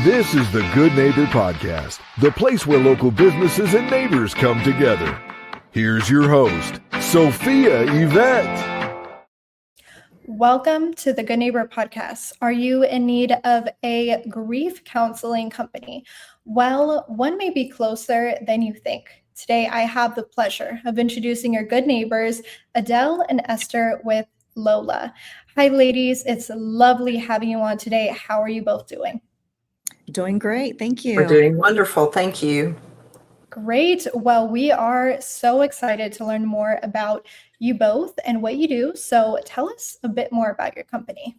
This is the Good Neighbor Podcast, the place where local businesses and neighbors come together. Here's your host, Sophia Yvette. Welcome to the Good Neighbor Podcast. Are you in need of a grief counseling company? Well, one may be closer than you think. Today, I have the pleasure of introducing your good neighbors, Adele and Esther with LOLA. Hi, ladies. It's lovely having you on today. How are you both doing? Doing great. Thank you. We're doing wonderful. Thank you. Great. Well, we are so excited to learn more about you both and what you do. So tell us a bit more about your company.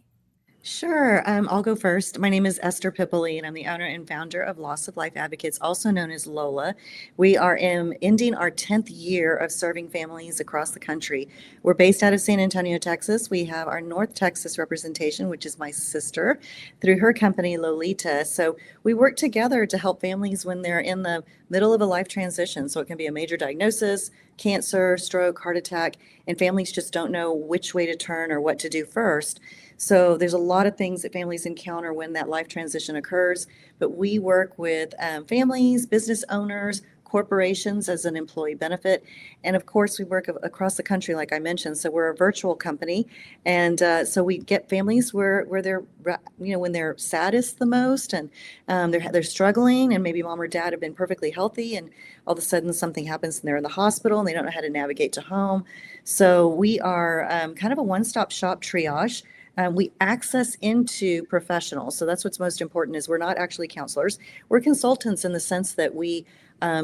Sure. I'll go first. My name is Esther Pipoli, and I'm the owner and founder of Loss of Life Advocates, also known as LOLA. We are ending our 10th year of serving families across the country. We're based out of San Antonio, Texas. We have our North Texas representation, which is my sister, through her company, Lolita. So we work together to help families when they're in the middle of a life transition. So it can be a major diagnosis, cancer, stroke, heart attack, and families just don't know which way to turn or what to do first. So there's a lot of things that families encounter when that life transition occurs, but we work with families, business owners, corporations as an employee benefit. And of course, we work across the country, like I mentioned. So we're a virtual company. And so we get families where they're, when they're saddest the most and they're struggling, and maybe mom or dad have been perfectly healthy, and all of a sudden something happens and they're in the hospital and they don't know how to navigate to home. So we are kind of a one-stop shop triage. We access into professionals. So that's what's most important, is we're not actually counselors. We're consultants in the sense that we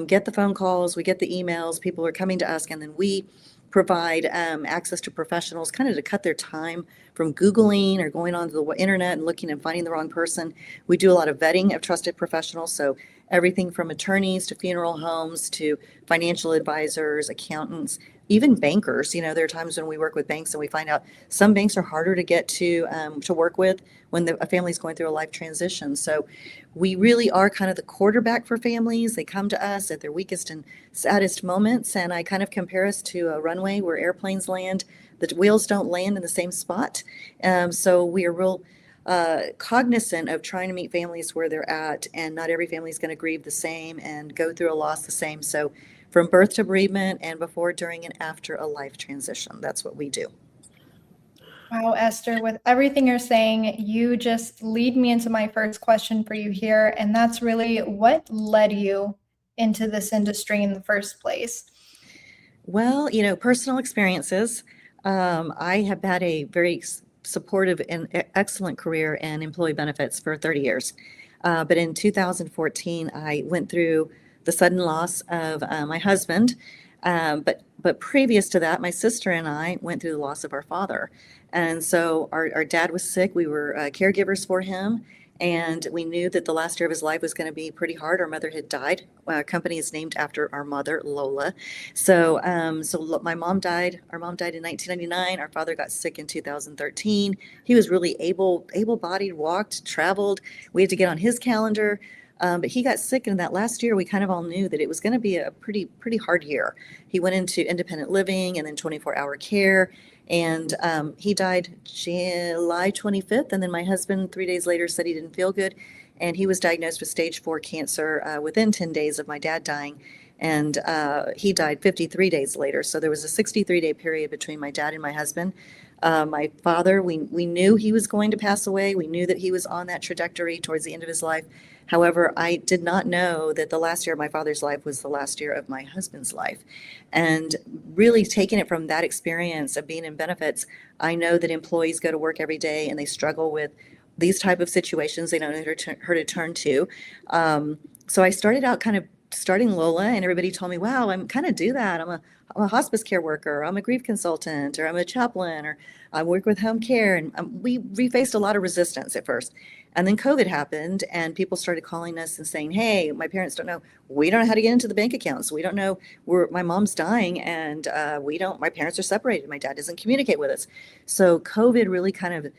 get the phone calls, we get the emails, people are coming to us, and then we provide access to professionals kind of to cut their time from Googling or going onto the internet and looking and finding the wrong person. We do a lot of vetting of trusted professionals. So everything from attorneys to funeral homes to financial advisors, accountants, even bankers. There are times when we work with banks and we find out some banks are harder to get to work with when a family's going through a life transition. So we really are kind of the quarterback for families. They come to us at their weakest and saddest moments, and I kind of compare us to a runway where airplanes land. The wheels don't land in the same spot. So we are real cognizant of trying to meet families where they're at, and not every family is going to grieve the same and go through a loss the same. So from birth to bereavement, and before, during, and after a life transition, that's what we do. Wow, Esther, with everything you're saying, you just lead me into my first question for you here. And that's really, what led you into this industry in the first place? Well, personal experiences. I have had a very supportive and excellent career in employee benefits for 30 years. But in 2014, I went through the sudden loss of my husband. But previous to that, my sister and I went through the loss of our father. And so our dad was sick. We were caregivers for him. And we knew that the last year of his life was going to be pretty hard. Our mother had died. Our company is named after our mother, Lola. So my mom died. Our mom died in 1999. Our father got sick in 2013. He was really able-bodied, walked, traveled. We had to get on his calendar. But he got sick, and that last year we kind of all knew that it was going to be a pretty hard year. He went into independent living and then 24-hour care, and he died July 25th. And then my husband 3 days later said he didn't feel good, and he was diagnosed with stage 4 cancer within 10 days of my dad dying. And he died 53 days later. So there was a 63-day period between my dad and my husband. My father, we knew he was going to pass away. We knew that he was on that trajectory towards the end of his life. However, I did not know that the last year of my father's life was the last year of my husband's life. And really taking it from that experience of being in benefits, I know that employees go to work every day and they struggle with these type of situations. They don't know who to turn to. So I started out kind of starting Lola, and everybody told me, wow, I'm kind of do that. I'm a hospice care worker, I'm a grief consultant, or I'm a chaplain, or I work with home care. And we faced a lot of resistance at first. And then COVID happened, and people started calling us and saying, hey, my parents don't know. We don't know how to get into the bank accounts. We don't know my mom's dying, and my parents are separated. My dad doesn't communicate with us. So COVID really kind of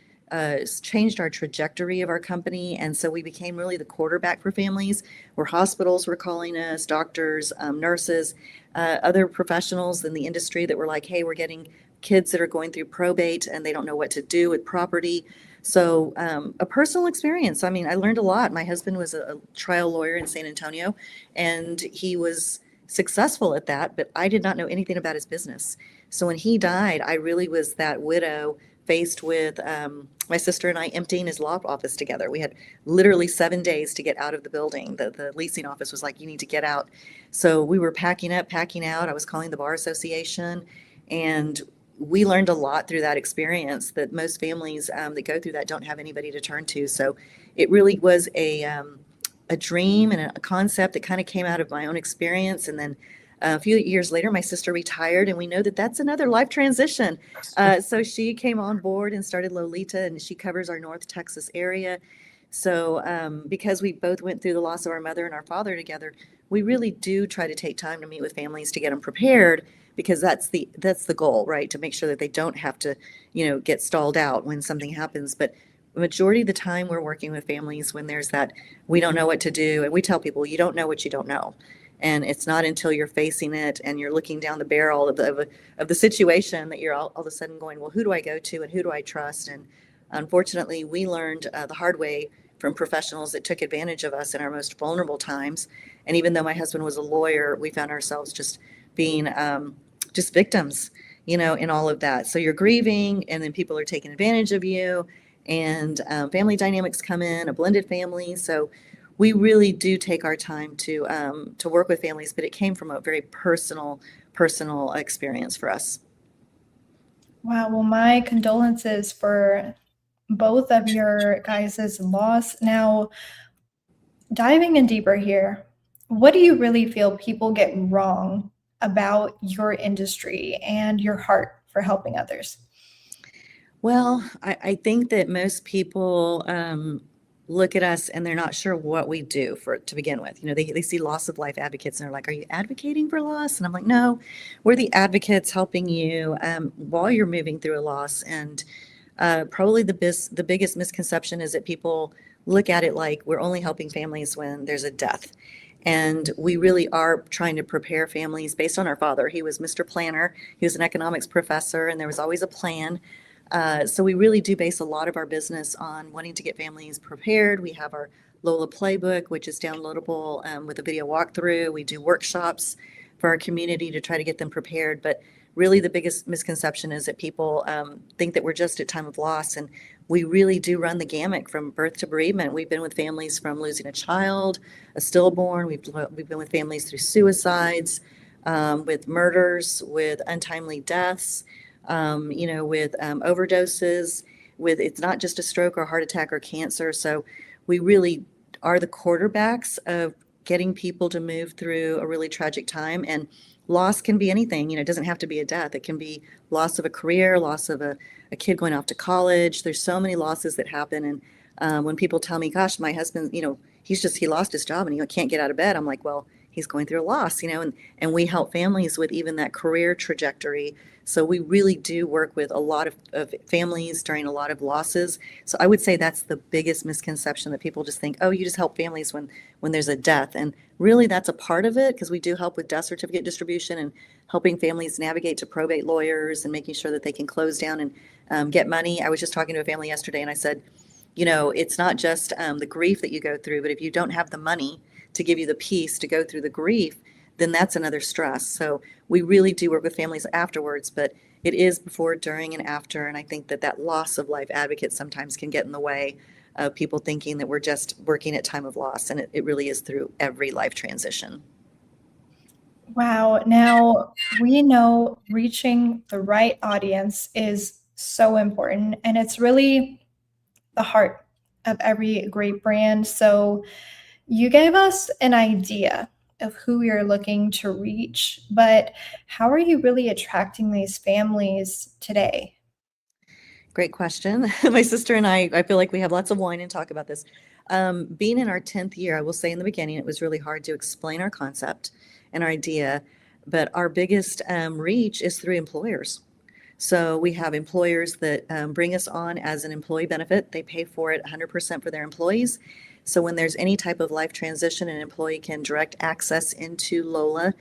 changed our trajectory of our company. And so we became really the quarterback for families, where hospitals were calling us, doctors, nurses, other professionals in the industry that were like, hey, we're getting kids that are going through probate and they don't know what to do with property. So a personal experience. I mean, I learned a lot. My husband was a trial lawyer in San Antonio, and he was successful at that, but I did not know anything about his business. So when he died, I really was that widow faced with my sister and I emptying his law office together. We had literally 7 days to get out of the building. The leasing office was like, you need to get out. So we were packing up, packing out. I was calling the bar association, and we learned a lot through that experience that most families that go through that don't have anybody to turn to. So it really was a dream and a concept that kind of came out of my own experience. And then a few years later, my sister retired, and we know that that's another life transition. So she came on board and started Lolita, and she covers our North Texas area. So because we both went through the loss of our mother and our father together, we really do try to take time to meet with families to get them prepared, because that's the goal, right? To make sure that they don't have to, get stalled out when something happens. But the majority of the time we're working with families when there's that, we don't know what to do. And we tell people, you don't know what you don't know. And it's not until you're facing it and you're looking down the barrel of the situation that you're all of a sudden going, well, who do I go to and who do I trust? And unfortunately, we learned the hard way from professionals that took advantage of us in our most vulnerable times. And even though my husband was a lawyer, we found ourselves just being just victims, in all of that. So you're grieving, and then people are taking advantage of you, and family dynamics come in, a blended family. So we really do take our time to work with families, but it came from a very personal experience for us. Wow. Well, my condolences for both of your guys' loss. Now, diving in deeper here, what do you really feel people get wrong about your industry and your heart for helping others? Well, I think that most people look at us and they're not sure what we do to begin with. They see loss of life advocates and they're like, are you advocating for loss? And I'm like, no, we're the advocates helping you while you're moving through a loss. And probably the biggest misconception is that people look at it like we're only helping families when there's a death. And we really are trying to prepare families based on our father. He was Mr. Planner. He was an economics professor, and there was always a plan. So we really do base a lot of our business on wanting to get families prepared. We have our LOLA playbook, which is downloadable with a video walkthrough. We do workshops for our community to try to get them prepared. But really the biggest misconception is that people think that we're just at time of loss. And we really do run the gamut from birth to bereavement. We've been with families from losing a child, a stillborn. We've been with families through suicides, with murders, with untimely deaths, with overdoses, it's not just a stroke or heart attack or cancer. So we really are the quarterbacks of getting people to move through a really tragic time. And loss can be anything, it doesn't have to be a death. It can be loss of a career, loss of a kid going off to college. There's so many losses that happen. And when people tell me, gosh, my husband, he lost his job and he can't get out of bed. I'm like, well, he's going through a loss, and we help families with even that career trajectory. So we really do work with a lot of families during a lot of losses. So I would say that's the biggest misconception, that people just think, oh, you just help families when there's a death. And really that's a part of it, because we do help with death certificate distribution and helping families navigate to probate lawyers and making sure that they can close down and get money. I was just talking to a family yesterday and I said, it's not just the grief that you go through, but if you don't have the money to give you the peace to go through the grief, then that's another stress. So we really do work with families afterwards, but it is before, during, and after. And I think that loss of life advocates sometimes can get in the way of people thinking that we're just working at time of loss. And it really is through every life transition. Wow. Now, we know reaching the right audience is so important, and it's really the heart of every great brand. So you gave us an idea of who you're looking to reach, but how are you really attracting these families today? Great question. My sister and I feel like we have lots of wine and talk about this. Being in our 10th year, I will say in the beginning, it was really hard to explain our concept and our idea, but our biggest reach is through employers. So we have employers that bring us on as an employee benefit. They pay for it 100% for their employees. So when there's any type of life transition, an employee can direct access into LOLA.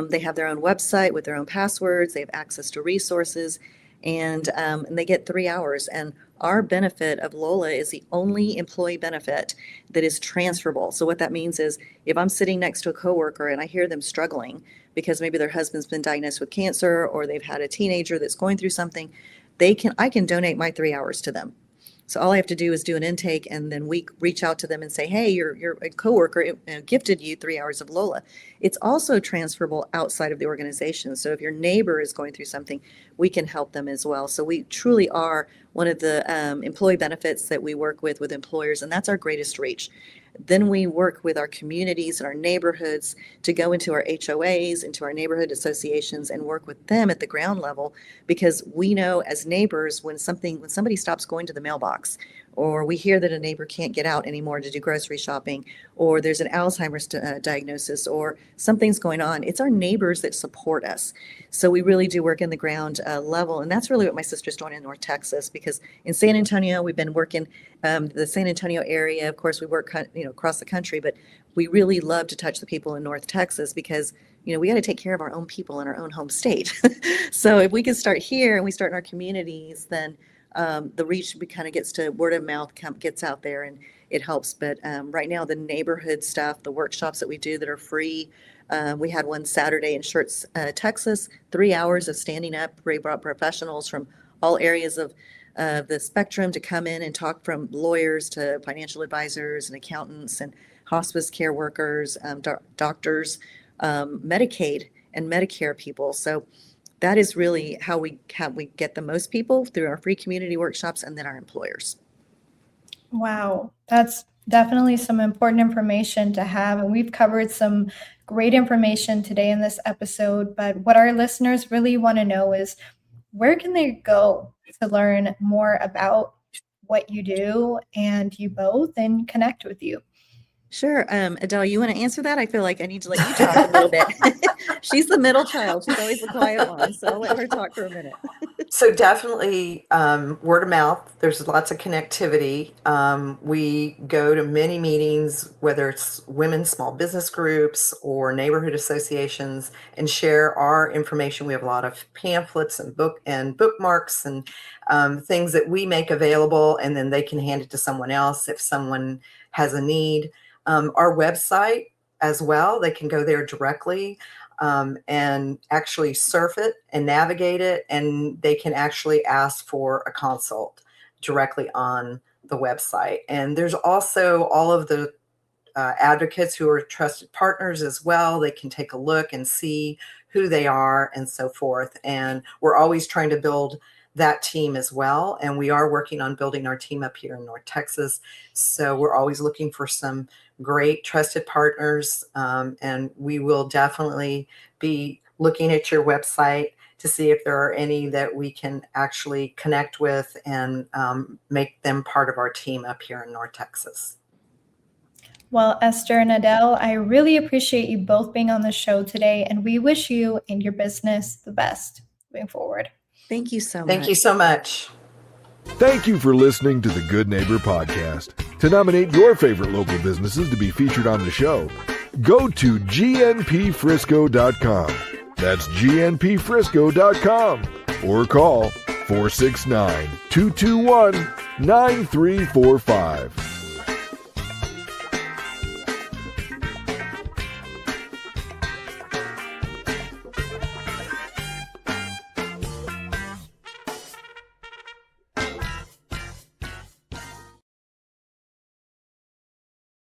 They have their own website with their own passwords. They have access to resources. and they get 3 hours. And our benefit of LOLA is the only employee benefit that is transferable. So what that means is if I'm sitting next to a coworker and I hear them struggling because maybe their husband's been diagnosed with cancer or they've had a teenager that's going through something, I can donate my 3 hours to them. So all I have to do is do an intake, and then we reach out to them and say, hey, your coworker gifted you 3 hours of LOLA. It's also transferable outside of the organization. So if your neighbor is going through something, we can help them as well. So we truly are one of the employee benefits that we work with employers, and that's our greatest reach. Then we work with our communities and our neighborhoods to go into our HOAs, into our neighborhood associations, and work with them at the ground level, because we know as neighbors when somebody stops going to the mailbox, or we hear that a neighbor can't get out anymore to do grocery shopping, or there's an Alzheimer's diagnosis, or something's going on, it's our neighbors that support us. So we really do work in the ground level, and that's really what my sister's doing in North Texas, because in San Antonio, we've been working the San Antonio area. Of course, we work across the country, but we really love to touch the people in North Texas because we got to take care of our own people in our own home state. So if we can start here and we start in our communities, then the reach kind of gets to word of mouth, gets out there, and it helps. But right now, the neighborhood stuff, the workshops that we do that are free, we had one Saturday in Schertz, Texas, 3 hours of standing up. We brought professionals from all areas of the spectrum to come in and talk, from lawyers to financial advisors and accountants and hospice care workers, doctors, Medicaid and Medicare people. So that is really how we get the most people, through our free community workshops and then our employers. Wow, that's definitely some important information to have. And we've covered some great information today in this episode. But what our listeners really want to know is, where can they go to learn more about what you do and you both, and connect with you? Sure. Adele, you want to answer that? I feel like I need to let you talk a little bit. She's the middle child. She's always the quiet one. So I'll let her talk for a minute. So definitely word of mouth. There's lots of connectivity. We go to many meetings, whether it's women's small business groups or neighborhood associations, and share our information. We have a lot of pamphlets and bookmarks and things that we make available, and then they can hand it to someone else if someone has a need. Our website as well, they can go there directly and actually surf it and navigate it, and they can actually ask for a consult directly on the website. And there's also all of the advocates who are trusted partners as well. They can take a look and see who they are and so forth. And we're always trying to build that team as well. And we are working on building our team up here in North Texas. So we're always looking for some great trusted partners. And we will definitely be looking at your website to see if there are any that we can actually connect with and make them part of our team up here in North Texas. Well, Esther and Adele, I really appreciate you both being on the show today, and we wish you and your business the best moving forward. Thank you so much. Thank you so much. Thank you for listening to the Good Neighbor Podcast. To nominate your favorite local businesses to be featured on the show, go to gnpfrisco.com. That's gnpfrisco.com, or call 469-221-9345.